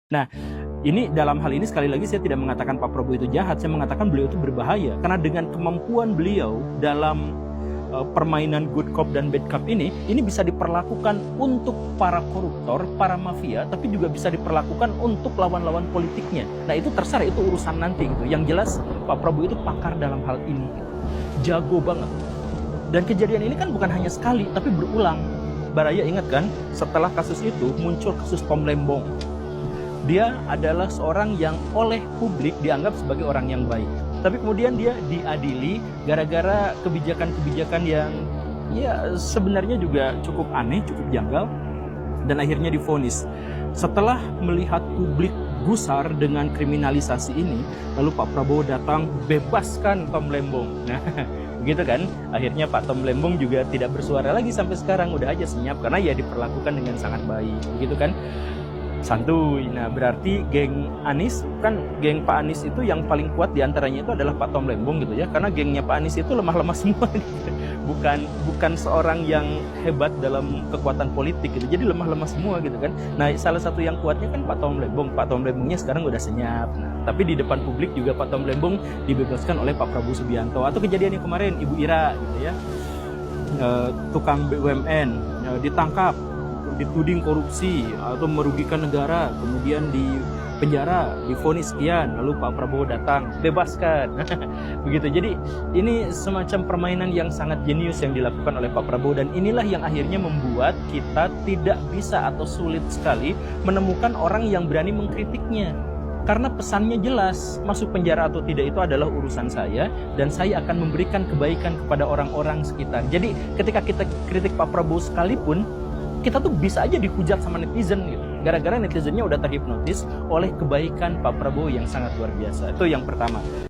Nah, ini dalam hal ini sekali lagi saya tidak mengatakan Pak Prabowo itu jahat, saya mengatakan beliau itu berbahaya. Karena dengan kemampuan beliau dalam permainan good cop dan bad cop ini bisa diperlakukan untuk para koruptor, para mafia, tapi juga bisa diperlakukan untuk lawan-lawan politiknya. Nah itu terserah, itu urusan nanti gitu. Yang jelas Pak Prabowo itu pakar dalam hal ini, jago banget. Dan kejadian ini kan bukan hanya sekali, tapi berulang. Baraya ingat kan, setelah kasus itu muncul kasus Tom Lembong. Dia adalah seorang yang oleh publik dianggap sebagai orang yang baik. Tapi kemudian dia diadili gara-gara kebijakan-kebijakan yang ya sebenarnya juga cukup aneh, cukup janggal. Dan akhirnya divonis. Setelah melihat publik gusar dengan kriminalisasi ini, lalu Pak Prabowo datang bebaskan Tom Lembong. Nah, begitu kan? Akhirnya Pak Tom Lembong juga tidak bersuara lagi sampai sekarang, udah aja senyap karena ya diperlakukan dengan sangat baik, begitu kan? Santuy. Nah berarti geng Anies, kan geng Pak Anies itu yang paling kuat diantaranya itu adalah Pak Tom Lembong gitu ya, karena gengnya Pak Anies itu lemah-lemah semua gitu. Bukan seorang yang hebat dalam kekuatan politik gitu, jadi lemah-lemah semua gitu kan. Nah salah satu yang kuatnya kan Pak Tom Lembong. Pak Tom Lembongnya sekarang udah senyap. Nah, tapi di depan publik juga Pak Tom Lembong dibebaskan oleh Pak Prabowo Subianto. Atau kejadian yang kemarin Ibu Ira gitu ya, tukang BUMN ditangkap, dituding korupsi atau merugikan negara, kemudian di penjara, divonis sekian, lalu Pak Prabowo datang, bebaskan. Begitu. Jadi ini semacam permainan yang sangat jenius yang dilakukan oleh Pak Prabowo, dan inilah yang akhirnya membuat kita tidak bisa atau sulit sekali menemukan orang yang berani mengkritiknya. Karena pesannya jelas, masuk penjara atau tidak itu adalah urusan saya, dan saya akan memberikan kebaikan kepada orang-orang sekitar. Jadi ketika kita kritik Pak Prabowo sekalipun, kita tuh bisa aja dihujat sama netizen gitu. Gara-gara netizennya udah terhipnotis oleh kebaikan Pak Prabowo yang sangat luar biasa. Itu yang pertama.